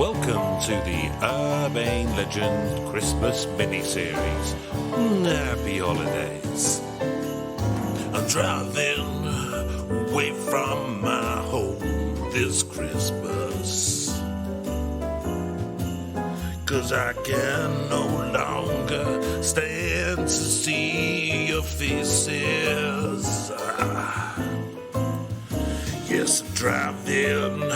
Welcome to the Urbane Legend Christmas mini-series. Happy holidays. I'm driving away from my home this Christmas, 'cause I can no longer stand to see your faces. Yes, I'm driving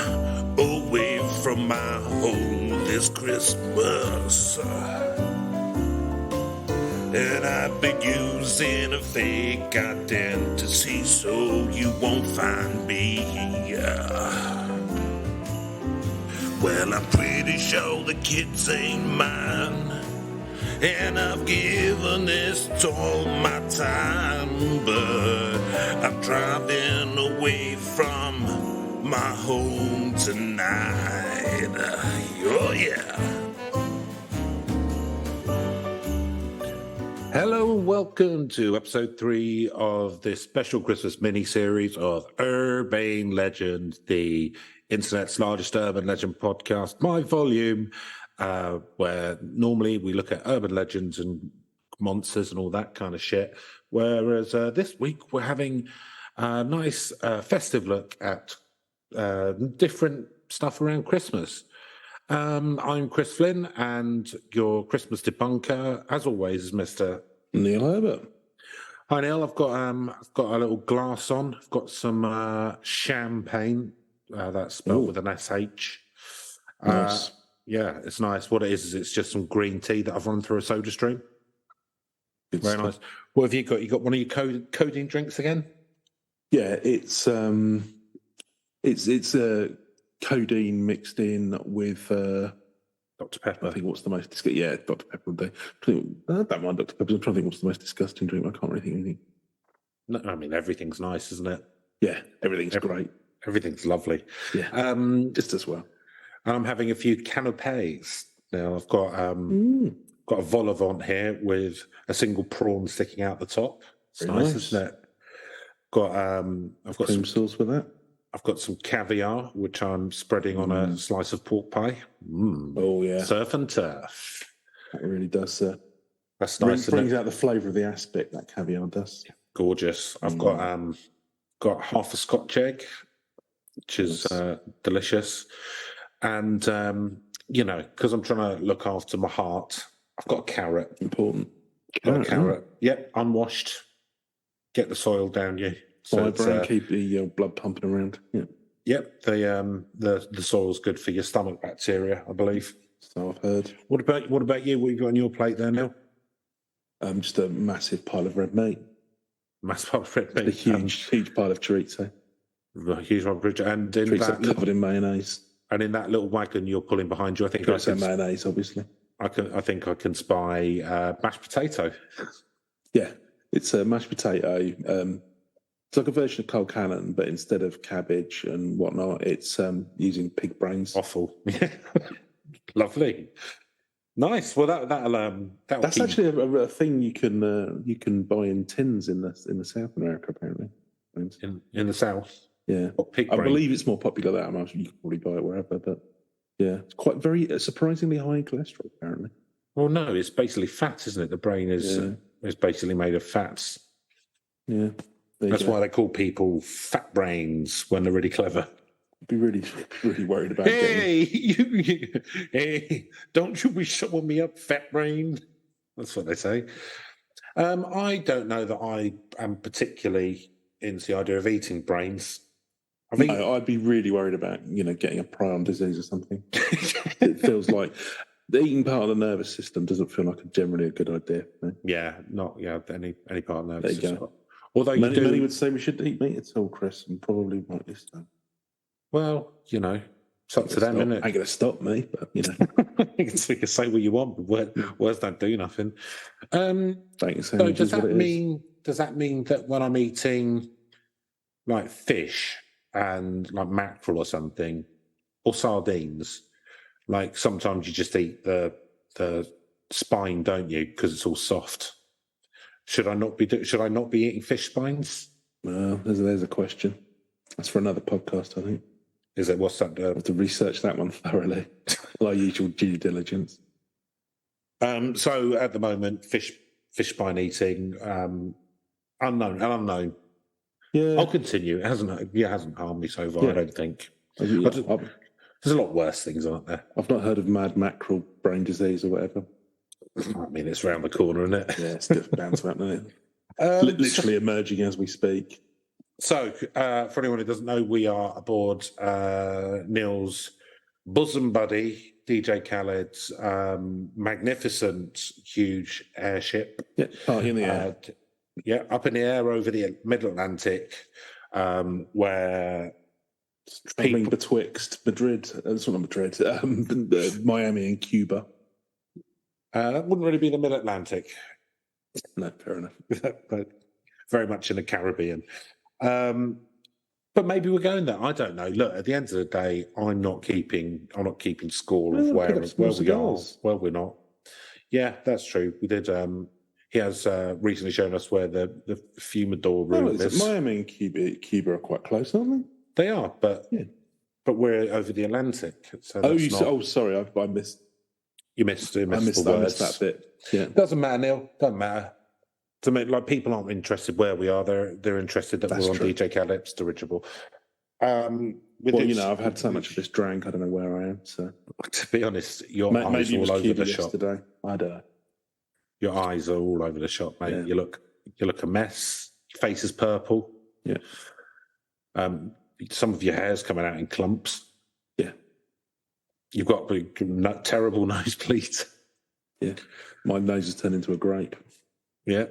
away from my home this Christmas, and I've been using a fake identity so you won't find me. Well, I'm pretty sure the kids ain't mine, and I've given this all my time, but I'm driving away from my home tonight. Oh yeah. Hello and welcome to episode 3 of this special Christmas mini-series of Urbane Legend, the internet's largest urban legend podcast, my volume, where normally we look at urban legends and monsters and all that kind of shit, whereas this week we're having a nice festive look at different stuff around Christmas. I'm Chris Flynn, and your Christmas debunker, as always, is Mr. Neil Herbert. Hi Neil, I've got a little glass on. I've got some champagne. That's spelled with an SH. Nice. Yeah, it's nice. What it is it's just some green tea that I've run through a soda stream. Good Very stuff. nice. What have you got? You got one of your codeine drinks again? Yeah, it's codeine mixed in with Dr. Pepper. I think what's the most disgusting? Yeah, Dr. Pepper would be. I don't mind Dr. Pepper. I'm trying to think what's the most disgusting drink. I can't really think of anything. No, I mean everything's nice, isn't it? Yeah, everything's great. Everything's lovely. Yeah, just as well. And I'm having a few canapes now. I've got a vol au vent here with a single prawn sticking out the top. It's Very nice, nice. isn't it? I've got Cream some sauce with that. I've got some caviar, which I'm spreading on a slice of pork pie. Oh yeah, Surf and turf. that really does. That's nice. Brings out the flavour of the aspic. That caviar does. Gorgeous. I've got half a Scotch egg, which is delicious. And, because I'm trying to look after my heart, I've got a carrot. Important. Got a carrot. Yep, unwashed. Get the soil down you. So keep the blood pumping around. Yeah. Yep, the soil's good for your stomach bacteria, I believe. So I've heard. What about you? What have you got on your plate there, Neil? Just a massive pile of red meat. Massive pile of red meat. A huge pile of chorizo. A huge pile of chorizo. And in Chorizo covered in mayonnaise. And in that little wagon you're pulling behind you, I think mayonnaise, obviously. I think I can spy mashed potato. Yeah, it's a mashed potato. It's like a version of cold cannon, but instead of cabbage and whatnot, it's using pig brains. Offal. Lovely. Nice. Well, that's actually a thing you can buy in tins in the South America, apparently. In the South. Yeah, I believe it's more popular there. I'm sure you can probably buy it wherever, but yeah, it's quite surprisingly high in cholesterol, apparently. Well, no, it's basically fat, isn't it? The brain is basically made of fats. Yeah, that's why they call people fat brains when they're really clever. I'd be really, really worried about. Hey, don't you be showing me up, fat brain? That's what they say. I don't know that I am particularly into the idea of eating brains. I'd be really worried about, getting a prion disease or something. It feels like the eating part of the nervous system doesn't feel like generally a good idea. No? Yeah, any part of the nervous system. Go. Although many would say we shouldn't eat meat at all, Chris, and probably rightly so. Well, it's up to them, isn't it? Ain't going to stop me, but you can say what you want, but words don't do nothing. So does that mean that when I'm eating like fish and like mackerel or something, or sardines, like sometimes you just eat the spine, don't you? Because it's all soft. Should I not be eating fish spines? Well, there's a question. That's for another podcast, I think. Is it? What's that? I have to research that one thoroughly. Like usual due diligence. So at the moment, fish spine eating, unknown. Yeah. I'll continue. It hasn't harmed me so far, Yeah. I don't think. Yeah, There's a lot worse things, aren't there? I've not heard of mad mackerel brain disease or whatever. I mean, it's round the corner, isn't it? Yeah, it's just bound to happen, isn't it? Literally emerging as we speak. So, for anyone who doesn't know, we are aboard Neil's bosom buddy, DJ Khaled's magnificent, huge airship. Yeah, party in the air. Up in the air over the Mid-Atlantic, where traveling betwixt Madrid, not Madrid, Miami and Cuba. That wouldn't really be the Mid-Atlantic. No, fair enough. But very much in the Caribbean. But maybe we're going there. I don't know. Look, at the end of the day, I'm not keeping score of where we are, where we're not. Yeah, that's true. We did. He has recently shown us where the Fumador room is. Miami and Cuba are quite close, aren't they? They are, but we're over the Atlantic. So sorry, I missed. You missed. I missed that bit. Yeah, doesn't matter, Neil. Doesn't matter. To me, like, people aren't interested where we are. They're interested that we're on DJ Khaled's dirigible. I've had so much of this drank, I don't know where I am. So, to be honest, your eyes are all over the shop today. I don't know. Your eyes are all over the shop, mate. Yeah. You look a mess. Your face is purple. Yeah. Some of your hair's coming out in clumps. Yeah. You've got terrible nosebleeds. Yeah. My nose has turned into a grape. Yeah.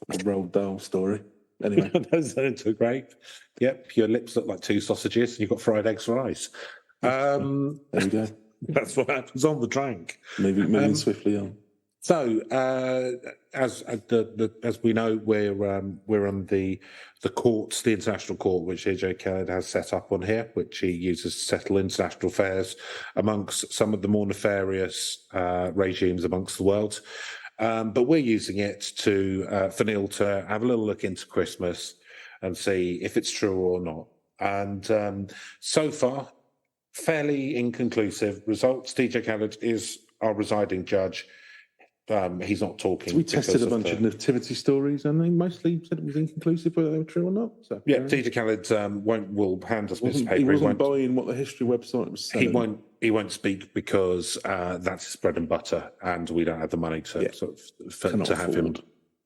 A Roald Dahl story. Anyway. Nose turned into a grape. Yep. Your lips look like two sausages and you've got fried eggs for eyes. There we go. That's what happens on the drank. Moving swiftly on. So, as we know, we're on the courts, the international court, which DJ Khaled has set up on here, which he uses to settle international affairs amongst some of the more nefarious regimes amongst the world. But we're using it for Neil to have a little look into Christmas and see if it's true or not. And so far, fairly inconclusive results. DJ Khaled is our residing judge. He's not talking. So we tested a bunch of nativity stories, and they mostly said it was inconclusive whether they were true or not. So, yeah, DJ Khaled will hand us this paper. He wasn't buying what the history website was saying. He won't speak because that's his bread and butter, and we don't have the money to have him.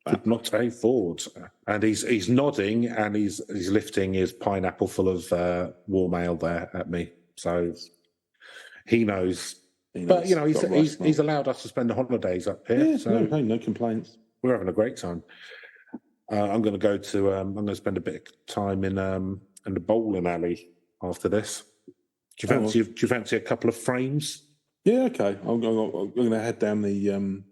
Could not afford. And he's nodding and he's lifting his pineapple full of warm ale there at me. So he knows. But he's allowed us to spend the holidays up here. Yeah, so no complaints. We're having a great time. I'm going to spend a bit of time in the bowling alley after this. Do you fancy a couple of frames? Yeah, okay. I'm going to head down the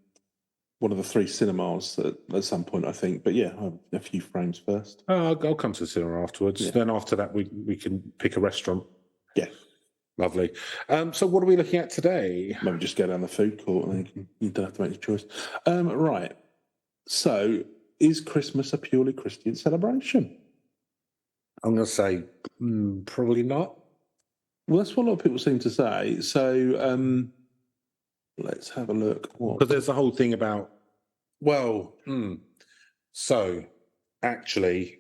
one of the three cinemas at some point, I think. But yeah, I'll have a few frames first. I'll come to the cinema afterwards. Yeah. Then after that, we can pick a restaurant. Yeah. Lovely. So what are we looking at today? Maybe just go down the food court and then you don't have to make a choice. Right. So is Christmas a purely Christian celebration? I'm going to say probably not. Well, that's what a lot of people seem to say. So let's have a look. Because there's the whole thing about, so actually...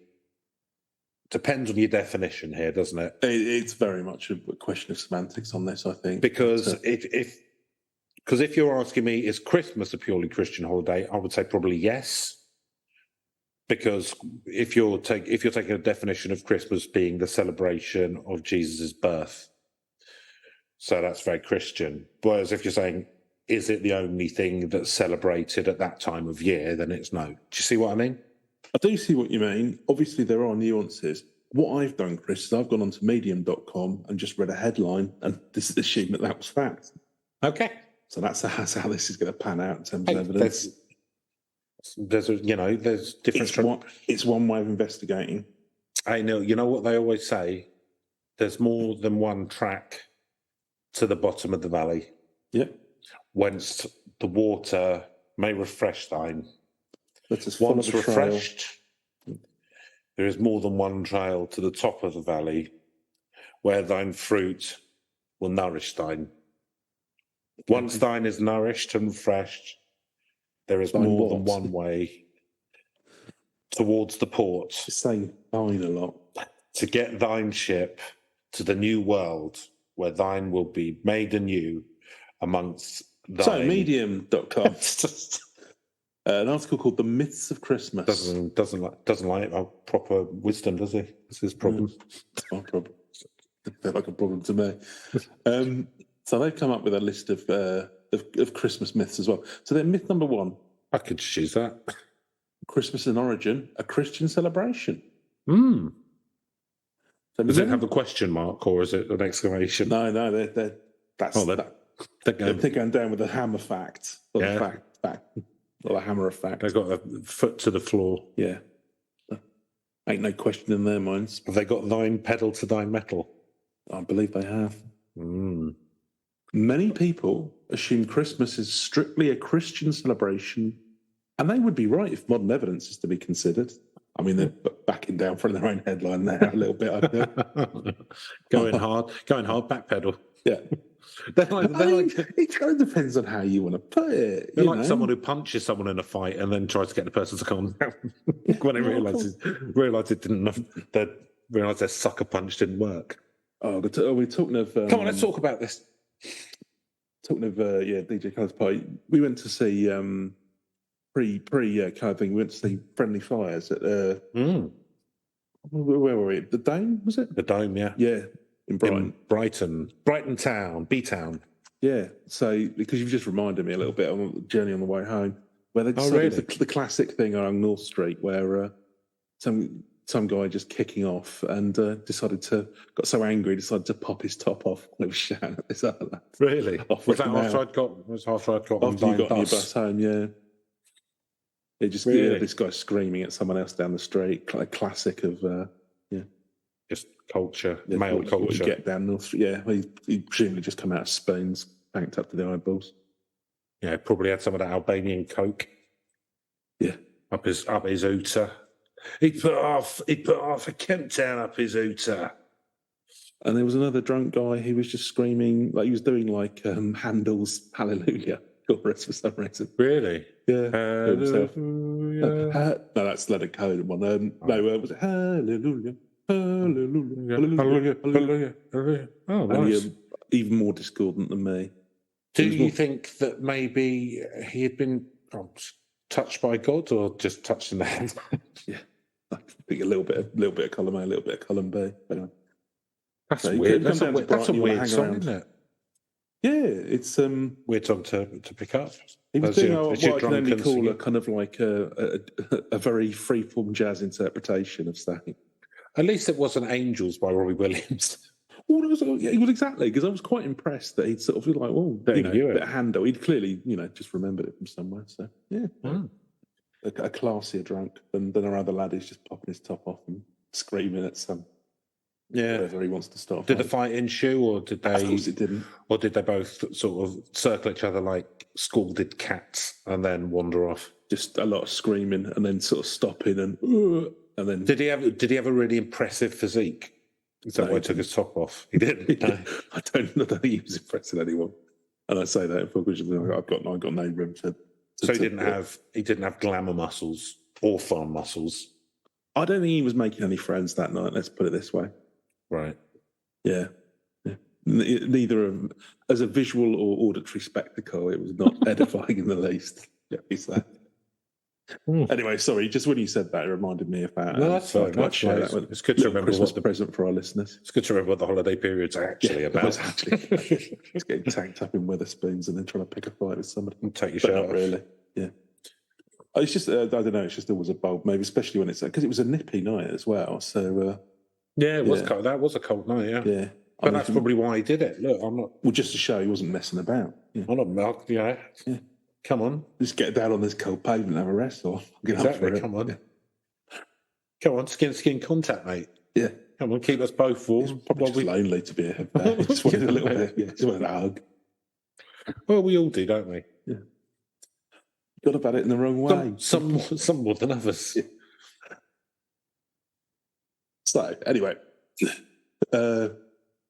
Depends on your definition here, doesn't it? It's very much a question of semantics on this, I think. Because if you're asking me, is Christmas a purely Christian holiday? I would say probably yes. Because if you're taking a definition of Christmas being the celebration of Jesus' birth, so that's very Christian. Whereas if you're saying, is it the only thing that's celebrated at that time of year, then it's no. Do you see what I mean? I do see what you mean. Obviously, there are nuances. What I've done, Chris, is I've gone onto medium.com and just read a headline, and this is assuming that was fact. Okay. So that's how this is going to pan out in terms of evidence. There's different... It's one way of investigating. I know. You know what they always say? There's more than one track to the bottom of the valley. Yep. Whence the water may refresh thine. Once refreshed, there is more than one trail to the top of the valley, where thine fruit will nourish thine. Once thine is nourished and refreshed, there is Thine more than what? one way towards the port Just saying thine a lot. to get thine ship to the new world where thine will be made anew amongst thine. So, medium.com. An article called The Myths of Christmas. Doesn't like our proper wisdom, does he? That's his problem. It's my problem. Doesn't feel like a problem to me. So they've come up with a list of Christmas myths as well. So then myth number 1. I could choose that. Christmas in origin, a Christian celebration. So does many- it have a question mark or is it an exclamation? No, they're going down with a hammer fact. Or Yeah. the fact. Or a hammer of fact. They've got a foot to the floor. Yeah. Ain't no question in their minds. Have they got thine pedal to thine metal? I believe they have. Many people assume Christmas is strictly a Christian celebration, and they would be right if modern evidence is to be considered. I mean, they're backing down from their own headline there a little bit, I feel. Going hard, backpedal. Yeah. It kind of depends on how you want to put it. They're like someone who punches someone in a fight and then tries to get the person to calm down when they realise their sucker punch didn't work. Oh, we're talking of... Come on, let's talk about this. Talking of, DJ Colour's Party, we went to see, pre kind of thing, we went to see Friendly Fires at, where were we? The Dome, was it? The Dome, yeah. Yeah, in Brighton. Brighton town, B-town. Yeah, so, because you've just reminded me a little bit on the journey on the way home, where they decided the classic thing along North Street, where some guy just kicking off and got so angry, decided to pop his top off when he was shouting at this other lad. Really? Was that after I'd got after you got on your bus home, yeah. It just this guy screaming at someone else down the street, a classic of just culture, male culture. What you get down North Street, yeah. He presumably just come out of spoons, banked up to the eyeballs. Yeah, probably had some of that Albanian coke. Yeah, up his ooter. He put off a Kent town up his ooter. And there was another drunk guy who was just screaming, like he was doing like Handel's Hallelujah chorus for some reason. Really? Yeah. No, that's Leonard Cohen one. No, was it Hallelujah? Hallelujah. Hallelujah. Hallelujah. Oh, nice. And even more discordant than me. Do you think that maybe he had been touched by God or just touched in the head? Yeah. I think a little bit of column A, a little bit of column B. Anyway. That's weird. That's a weird song, isn't it? Yeah, it's weird song to pick up. He was doing what I can only call a kind of like a very freeform jazz interpretation of something. At least it wasn't Angels by Robbie Williams. Well, it was exactly, because I was quite impressed that he'd sort of like, a bit of Handel. He'd clearly, just remembered it from somewhere. So, yeah. A classier drunk than our other lad who's just popping his top off and screaming at some whatever he wants to start. Did the fight ensue, or did they? Of course it didn't. Or did they both sort of circle each other like scalded cats and then wander off? Just a lot of screaming and then sort of stopping and then. Did he have a really impressive physique? Is that why he took his top off? He didn't. No. I don't think he was impressing anyone. And I say that in full because I've got no room to. So he didn't have glamour muscles or fun muscles. I don't think he was making any friends that night. Let's put it this way. Right. Yeah. Neither of, as a visual or auditory spectacle, it was not edifying in the least. Yeah, he's that. Anyway, sorry, just when you said that, it reminded me of that. No, that's fine. It's good to remember Christmas present for our listeners. It's good to remember what the holiday period's actually about. It's getting tanked up in Wetherspoons and then trying to pick a fight with somebody. And take your shirt off. Really, yeah. It's just, I don't know, it's just always a bulb, maybe, especially when it's, because it was a nippy night as well, so... it was cold. That was a cold night, yeah. Yeah. But that's probably why he did it. Look, I'm not... Well, just to show he wasn't messing about. Yeah. I'm not Mark, yeah. Come on. Just get down on this cold pavement and have a rest, or get up for it. Come on. Yeah. Come on, skin contact, mate. Yeah. Come on, keep us both warm. It's probably just lonely to be a head there. Just wanted a little bit, just wanted a hug. Well, we all do, don't we? Yeah. Got about it in the wrong way. Some more than others. Yeah. So, anyway,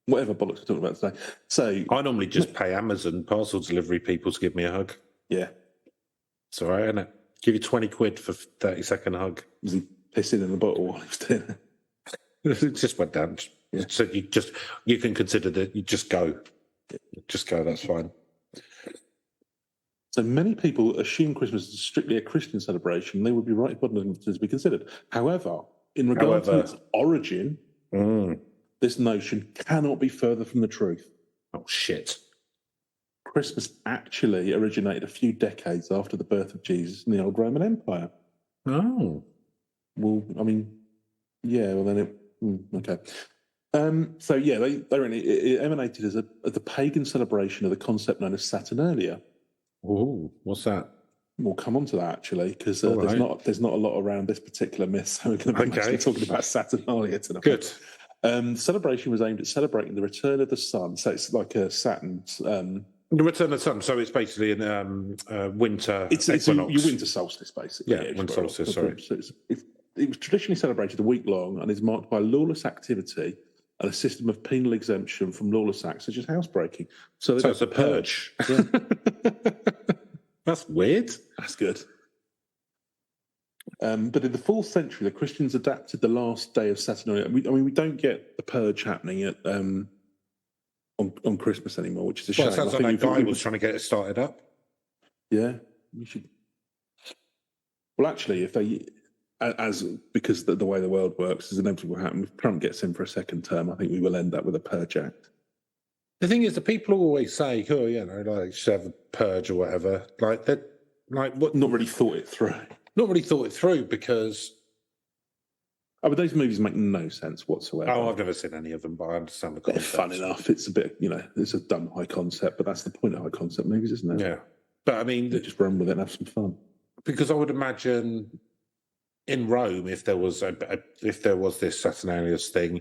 whatever bollocks we're talking about today. So I normally just pay Amazon parcel delivery people to give me a hug. Yeah. It's all right, isn't it? Give you 20 quid for 30-second hug. Was he pissing in the bottle while he was doing it? It just went down. Yeah. So you can consider that you just go. Just go, that's fine. So many people assume Christmas is strictly a Christian celebration. They would be right for it to be considered. However, in regard to its origin, this notion cannot be further from the truth. Oh, shit. Christmas actually originated a few decades after the birth of Jesus in the old Roman Empire. Oh. Well, I mean, yeah, well, then okay. So, yeah, it emanated as the pagan celebration of the concept known as Saturnalia. Oh, what's that? We'll come on to that, actually, because there's not a lot around this particular myth, so we're going to be mostly talking about Saturnalia tonight. Good. The celebration was aimed at celebrating the return of the sun, so it's like a Saturn's... the return of the sun, so it's basically in winter equinox. Your winter solstice, basically. Yeah, winter solstice, sorry. So it was traditionally celebrated a week long and is marked by lawless activity and a system of penal exemption from lawless acts such as housebreaking. So it's a purge. Yeah. That's weird. That's good. But in the 4th century, the Christians adapted the last day of Saturnalia. We don't get the purge happening at on Christmas anymore, which is a shame. Well, it sounds like that guy was trying to get it started up. Yeah, you should. Well, actually, if they, because the way the world works is inevitably will happen. If Trump gets in for a second term, I think we will end up with a purge act. The thing is, the people always say, "Oh, like should have a purge or whatever." Like that, like what? Not really thought it through. Not really thought it through because. Oh, but those movies make no sense whatsoever. Oh, I've never seen any of them, but I understand the concept. They're fun enough. It's a bit, it's a dumb high concept, but that's the point of high concept movies, isn't it? Yeah. But I mean, they just run with it and have some fun. Because I would imagine in Rome, if there was this Saturnalius thing,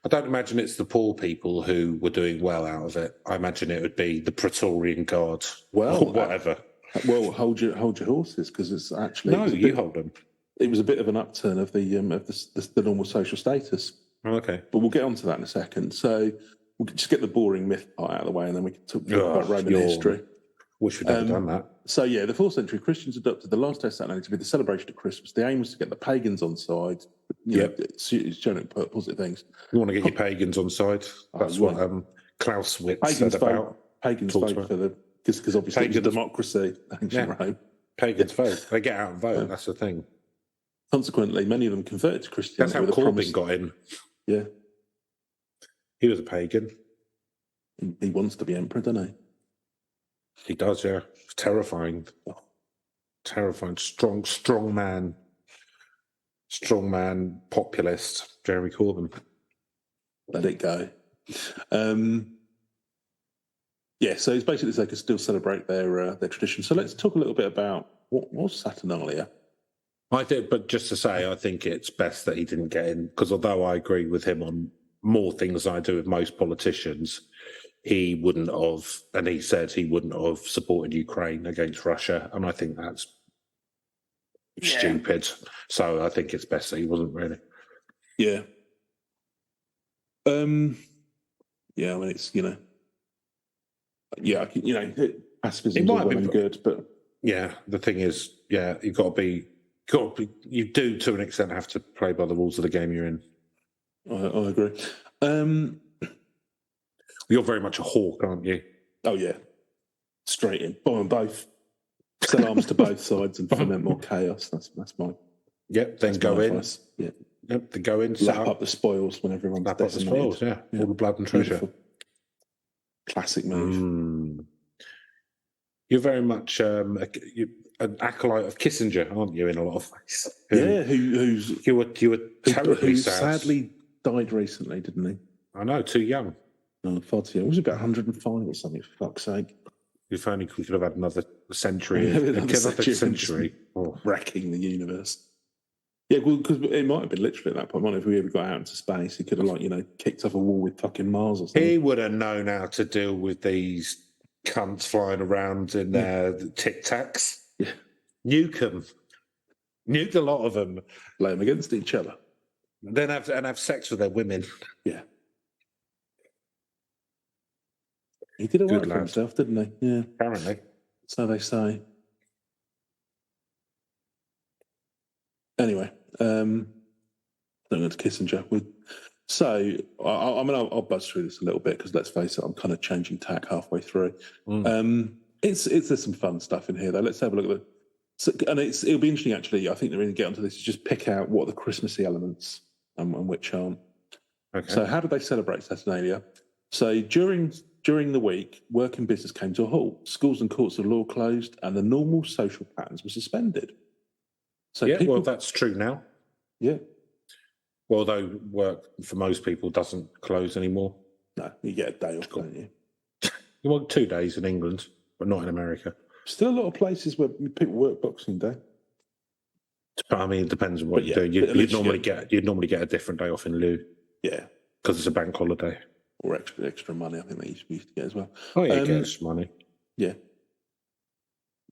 I don't imagine it's the poor people who were doing well out of it. I imagine it would be the Praetorian Guard, or whatever. Hold your horses, because it's actually hold them. It was a bit of an upturn of the normal social status. Oh, okay, but we'll get onto that in a second. So we'll just get the boring myth part out of the way, and then we can talk about Roman history. Wish we'd never done that. So yeah, the 4th century Christians adopted the last day of Saturnalia to be the celebration of Christmas. The aim was to get the pagans on side. It's showing positive things. You want to get your pagans on side. That's what Clausewitz said about. Pagans vote for the because obviously it's a democracy. Right? Pagans vote. They get out and vote. That's the thing. Consequently, many of them converted to Christianity. That's how Corbyn got in. Yeah. He was a pagan. He wants to be emperor, doesn't he? He does, yeah. It's terrifying. Terrifying. Strong man. Strong man, populist, Jeremy Corbyn. Let it go. Yeah, so it's basically they can still celebrate their tradition. So let's talk a little bit about what was Saturnalia. I did, but just to say, I think it's best that he didn't get in, because although I agree with him on more things than I do with most politicians, he wouldn't have, and he said he wouldn't have supported Ukraine against Russia, and I think that's stupid. So I think it's best that he wasn't really. Yeah. Yeah, I mean, it's, pacifism is all well and good, but... Yeah, the thing is, you've got to be, you do to an extent have to play by the rules of the game you're in. I agree. You're very much a hawk, aren't you? Oh, yeah. Straight in. Buy them both. Sell arms to both sides and foment more chaos. That's mine. Yep, then go in. Advice. Yeah. Yep, then go in. Lap up the spoils when everyone's lap up the spoils, yeah. All the blood and treasure. Beautiful. Classic move. You're very much an acolyte of Kissinger, aren't you, in a lot of ways? Who's you were terribly sad. Sadly died recently, didn't he? I know, too young. No, far too young. It was about 105 or something, for fuck's sake. If only we could have had another century. Century. Wrecking the universe. Yeah, well, because it might have been literally at that point. If we ever got out into space, he could have, kicked off a wall with fucking Mars or something. He would have known how to deal with these cunts flying around in their Tic Tacs. Yeah. Nuke them. Nuke a lot of them. Lay them against each other. Then have sex with their women. Yeah. He did all right for himself, didn't he? Yeah. Apparently. So they say. Anyway, don't go to Kissinger. So I'll buzz through this a little bit because let's face it, I'm kind of changing tack halfway through. There's some fun stuff in here though. Let's have a look at it. So, and it'll be interesting actually. I think they're going to get onto this. Is just pick out what are the Christmassy elements and which aren't. Okay. So how did they celebrate Saturnalia? So during the week, work and business came to a halt. Schools and courts of law closed, and the normal social patterns were suspended. So well, that's true now. Yeah. Well, although work for most people doesn't close anymore. No, you get a day off, don't you? Well, 2 days in England, but not in America. Still a lot of places where people work Boxing Day. I mean, it depends on what you do. You'd normally get a different day off in lieu. Yeah, because it's a bank holiday. Or extra money. I think they used to get as well. Oh yeah, get extra money. Yeah.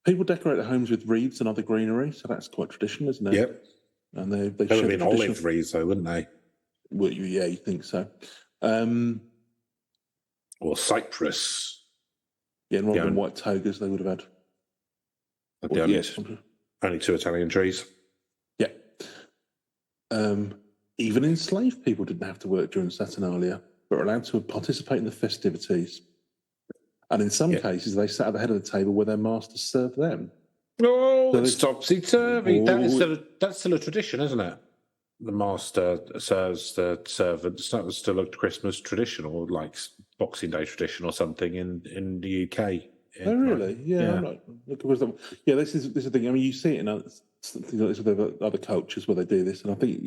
People decorate their homes with wreaths and other greenery, so that's quite traditional, isn't it? Yep. And they would have been olive wreaths, though, wouldn't they? Well, yeah, you think so. Or cypress. Yeah, and rather than white togas, they would have had. Only 2 Italian trees. Yeah. Even enslaved people didn't have to work during Saturnalia, but were allowed to participate in the festivities. And in some cases, they sat at the head of the table where their masters served them. Oh, it's topsy-turvy. That's still a tradition, isn't it? The master serves the servants. That was still a Christmas tradition, or like Boxing Day tradition, or something in the UK. Oh, really? Yeah. Yeah, this is the thing. I mean, you see it in other cultures where they do this, and I think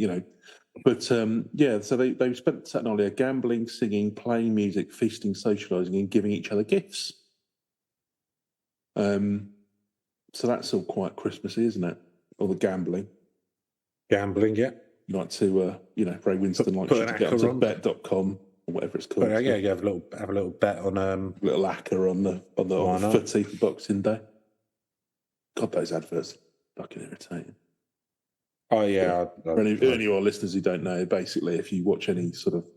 But so they spent Saturnalia gambling, singing, playing music, feasting, socialising, and giving each other gifts. So that's all quite Christmassy, isn't it? Or the gambling. Gambling, yeah. You like to, Ray Winston likes you to get onto bet.com or whatever it's called. Yeah, you have a little bet on a little acca on the footy for Boxing Day. God, those adverts are fucking irritating. Oh yeah. For any of our listeners who don't know, basically, if you watch any sort of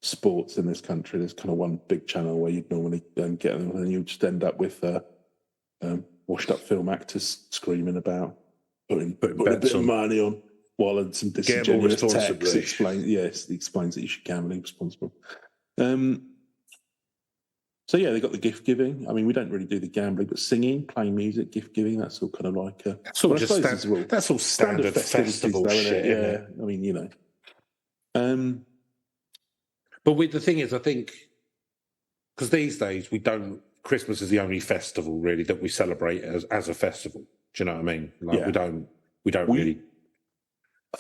sports in this country, there's kind of one big channel where you'd normally get them, and you'd just end up with washed-up film actors screaming about putting a bit of money on, while some disingenuous text explains that you should gamble responsibly. So yeah, they got the gift giving. I mean, we don't really do the gambling, but singing, playing music, gift giving, that's all kind of like that's all standard festival shit. Yeah, I mean, But the thing is, I think because these days Christmas is the only festival really that we celebrate as a festival. Do you know what I mean? Like we don't really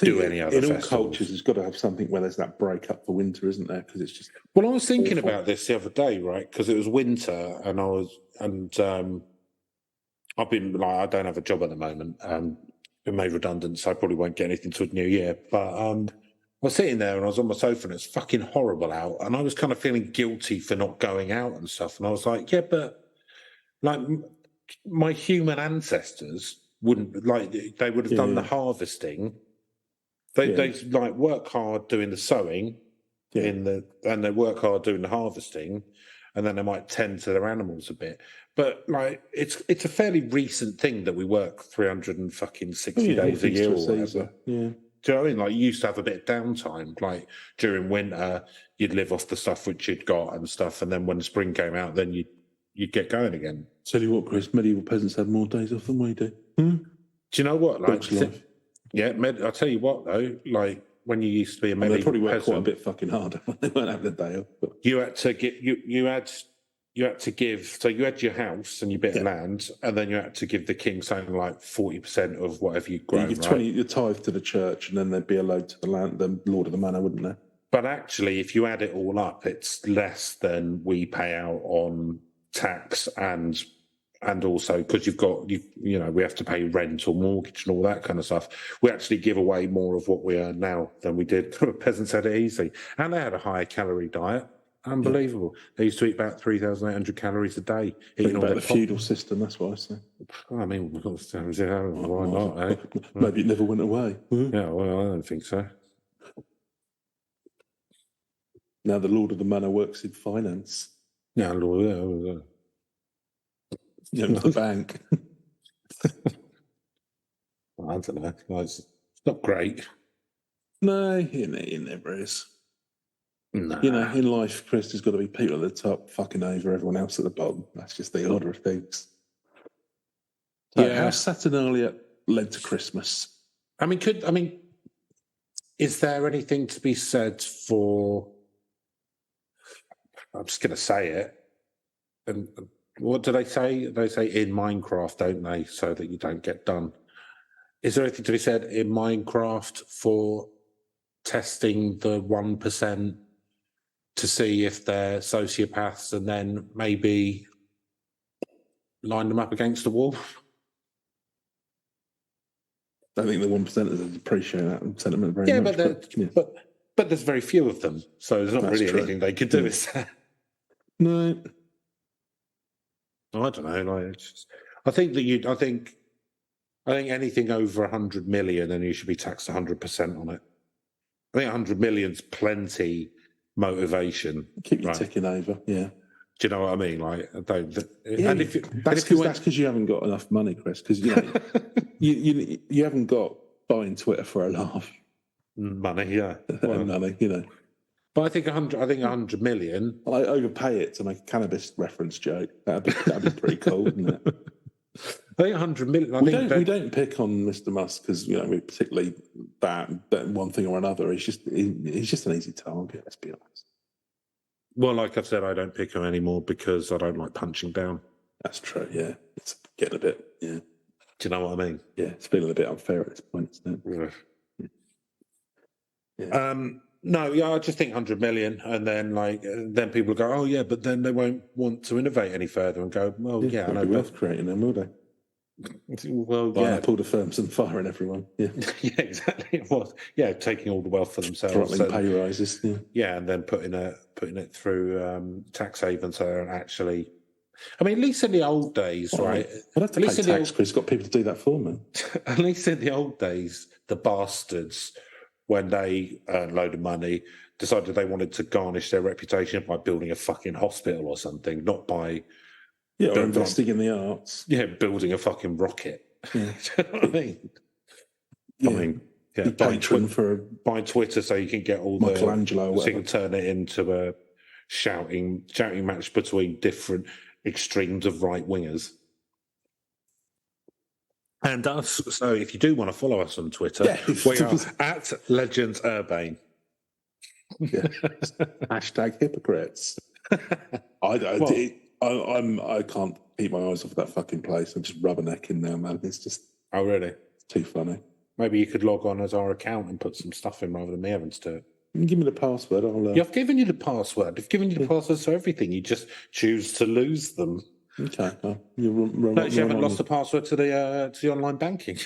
do any other festivals. In all cultures, it's got to have something where there's that break up for winter, isn't there? Because it's just. Well, I was thinking about this the other day, right? Because it was winter, and I've been I don't have a job at the moment. Been made redundant, so I probably won't get anything till the new year. But I was sitting there and I was on my sofa, and it's fucking horrible out, and I was kind of feeling guilty for not going out and stuff. And I was like, yeah, but like my human ancestors wouldn't they would have done the harvesting. They like work hard doing the sowing and they work hard doing the harvesting, and then they might tend to their animals a bit. But like it's a fairly recent thing that we work 360 days a year or whatever. Yeah. Do you know what I mean? Like, you used to have a bit of downtime. Like during winter, you'd live off the stuff which you'd got and stuff, and then when the spring came out, then you'd get going again. Tell you what, Chris, medieval peasants had more days off than we do. Do you know what? Like, I'll tell you what though. Like when you used to be a medieval they probably worked peasant, quite a bit fucking harder when they weren't having a day off. But. You had to get you had to give. So you had your house and your bit of land, and then you had to give the king something like 40% of whatever you'd grown. You give 20 your tithe to the church, and then there'd be a load to the land, the lord of the manor, wouldn't there? But actually, if you add it all up, it's less than we pay out on tax and also because we have to pay rent or mortgage and all that kind of stuff. We actually give away more of what we earn now than we did. Peasants had it easy, and they had a higher calorie diet. Unbelievable. They used to eat about 3,800 calories a day. Think about the feudal system, that's what I say. I mean, why not, eh? Maybe it never went away. Yeah, well, I don't think so. Now the lord of the manor works in finance. Yeah, The bank. I don't know. It's not great. No, it never is. Nah. In life, Chris, there's got to be people at the top fucking over everyone else at the bottom. That's just the order of things. So how Saturnalia led to Christmas? Is there anything to be said for? I'm just going to say it. And what do they say? They say in Minecraft, don't they? So that you don't get done. Is there anything to be said in Minecraft for testing the 1% to see if they're sociopaths and then maybe line them up against the wall? I think the 1%ers appreciate that sentiment very much. But there's very few of them, so there's not really anything they could do. Is there? No. I don't know. I think anything over 100 million, then you should be taxed 100% on it. I think 100 million's plenty motivation. Keep you ticking over, yeah. Do you know what I mean? Like, that's because you haven't got enough money, Chris. Because you haven't got buying Twitter for a laugh. Money, yeah, money, But I think 100 million. I overpay it to make a cannabis reference joke. That'd be pretty cool, wouldn't it? I think 100 million. We don't pick on Mr. Musk because we're particularly bad at one thing or another. He's just an easy target. Let's be honest. Well, like I've said, I don't pick him anymore because I don't like punching down. That's true. Yeah, it's getting a bit. Yeah. Do you know what I mean? Yeah, it's feeling a bit unfair at this point, isn't it? Yeah. No, I just think 100 million, and then people go, oh yeah, but then they won't want to innovate any further and go, well, I know. Wealth creating them, will they? Well, buying up all the firms and firing everyone. Yeah, yeah, exactly. It was taking all the wealth for themselves, throttling pay rises. Yeah, and then putting it through tax havens. So actually, at least in the old days, right? I'd have to pay tax, Chris. Got people to do that for me. At least in the old days, the bastards, when they earned a load of money, decided they wanted to garnish their reputation by building a fucking hospital or something, not by... Yeah, or investing in the arts. Yeah, building a fucking rocket. Yeah. Do you know what I mean? Yeah. Buy Twitter so you can get all Michelangelo, so you can turn it into a shouting match between different extremes of right wingers. And us. So if you do want to follow us on Twitter, we are at Legends Urbane. Yeah. Hashtag hypocrites. I can't keep my eyes off that fucking place. I'm just rubbernecking now, man. It's just... Oh, really? It's too funny. Maybe you could log on as our account and put some stuff in rather than me having to do it. Give me the password. I've given you the password. I've given you the passwords to everything. You just choose to lose them. Okay. You haven't lost the password to the online banking.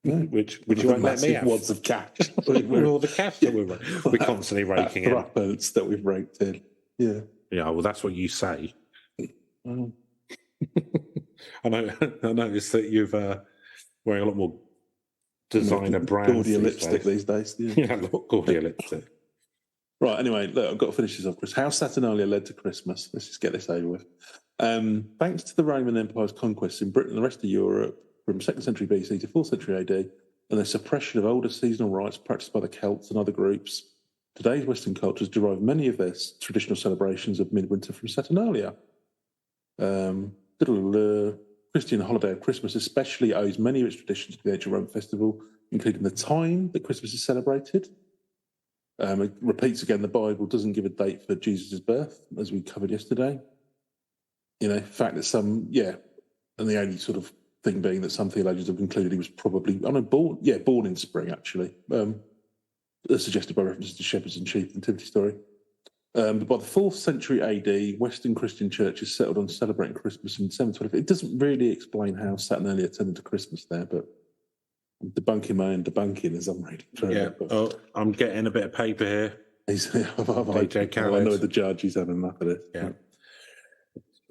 No. which you won't let me have. Wads of cash. All the cash that we're constantly raking in. That we've raked in. Yeah. Yeah, well, that's what you say. I noticed that you've wearing a lot more designer brands. Gaudier lipstick these days. Yeah, gaudier lipstick. Right, anyway, look, I've got to finish this off, Chris. How Saturnalia led to Christmas. Let's just get this over with. Thanks to the Roman Empire's conquests in Britain and the rest of Europe from 2nd century BC to 4th century AD and the suppression of older seasonal rites practiced by the Celts and other groups, today's Western cultures derive many of their traditional celebrations of midwinter from Saturnalia. Christian holiday of Christmas especially owes many of its traditions to the ancient Roman festival, including the time that Christmas is celebrated. It repeats again, the Bible doesn't give a date for Jesus' birth, as we covered yesterday. The fact that and the only sort of thing being that some theologians have concluded he was probably, born in spring, actually, suggested by references to shepherds and sheep nativity story. But by the 4th century AD, Western Christian churches settled on celebrating Christmas in 725. It doesn't really explain how Saturnalia turned into Christmas there, but I'm debunking my own debunking as I'm reading through it. But... I'm getting a bit of paper here. I know the judge, he's having enough of this. Yeah.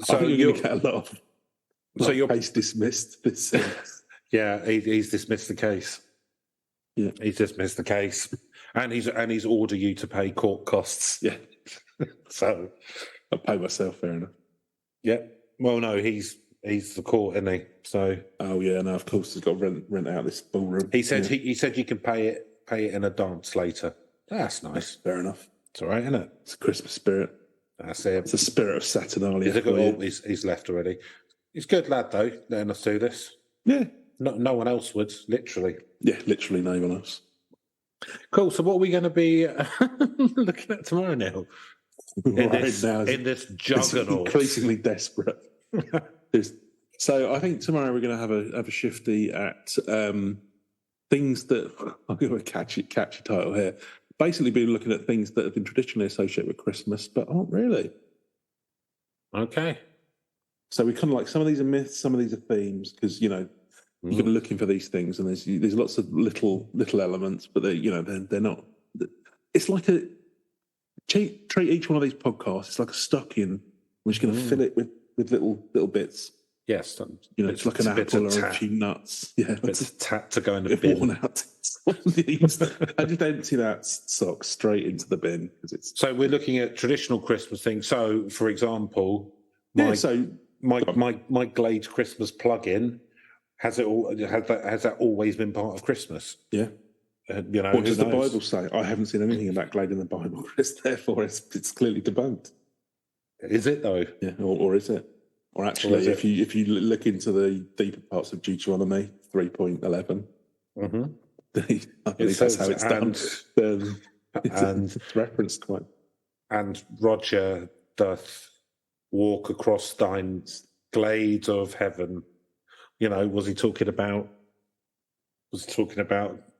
So you're going to get a lot of your case dismissed. This yeah, he's dismissed the case. Yeah, he's dismissed the case, and he's ordered you to pay court costs. Yeah. So I pay myself, fair enough. Yeah. Well, no, he's the court, isn't he? So. Oh yeah, no, of course he's got to rent out this ballroom. He said he said you can pay it in advance later. That's nice. That's fair enough. It's all right, isn't it? It's a Christmas spirit. That's it. It's the spirit of Saturnalia. He's left already. He's a good lad, though, letting us do this. Yeah. No one else would, literally. Yeah, literally no one else. Cool. So what are we going to be looking at tomorrow, Neil? In this juggernaut. Increasingly desperate. So I think tomorrow we're going to have a shifty at things that... I'm going to catch your title here. Basically been looking at things that have been traditionally associated with Christmas, but aren't really. Okay. So we kind of like, some of these are myths, some of these are themes, because, you know, you can be looking for these things, and there's lots of little elements, but they're not. It's like treat each one of these podcasts. It's like a stocking. We're just going to fill it with little bits. Yes, it's like an apple or a few nuts. Yeah, bits of tat to go in the bin. Worn out. I just empty that sock straight into the bin because it's. So we're looking at traditional Christmas things. So, for example, my Glade Christmas plug-in. Has that always been part of Christmas? Yeah. What does the Bible say? I haven't seen anything about Glade in the Bible, Chris. Therefore, it's clearly debunked. Is it though? Yeah, or is it? Or actually, if you look into the deeper parts of Deuteronomy 3.11, I believe that's how it's done. It's referenced quite. And Roger doth walk across thine glades of heaven. You know, was he talking about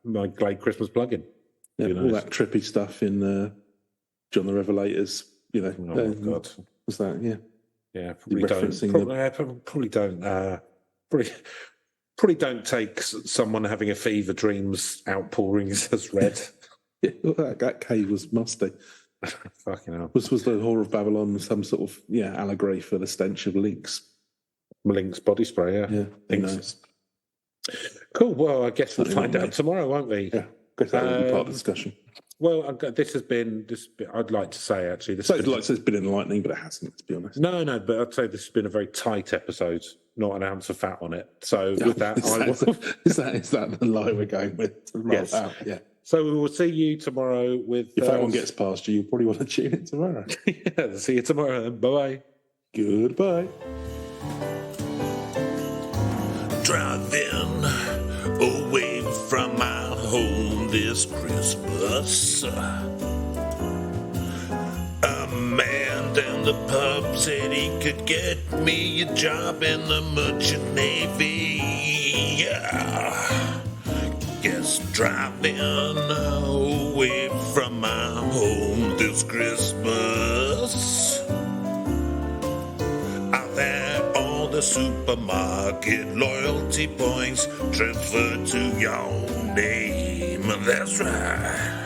my Glade Christmas plugin? Yeah, all that trippy stuff in John the Revelator's, you know. Oh, my God. Was that, yeah. Yeah, probably don't take someone having a fever dreams outpourings as read. Yeah, that cave was musty. Fucking hell. Was the Whore of Babylon some sort of allegory for the stench of Link's body spray? Yeah, who knows. Cool. Well, I guess we'll find out tomorrow, won't we? Yeah, I guess that will be part of the discussion. Well, this has been. I'd like to say actually, it's been enlightening, but it hasn't, to be honest. No, but I'd say this has been a very tight episode. Not an ounce of fat on it. So with that, is that the lie we're going with? Yes. Yeah. So we will see you tomorrow with. If that one gets past you, you'll probably want to tune in tomorrow. Yeah. See you tomorrow. Then. Bye. Goodbye. Driving away from my home this Christmas. A man down the pub said he could get me a job in the merchant navy. Yeah. Guess driving away from my home this Christmas. I've had all the supermarket loyalty points transferred to your name. That's right.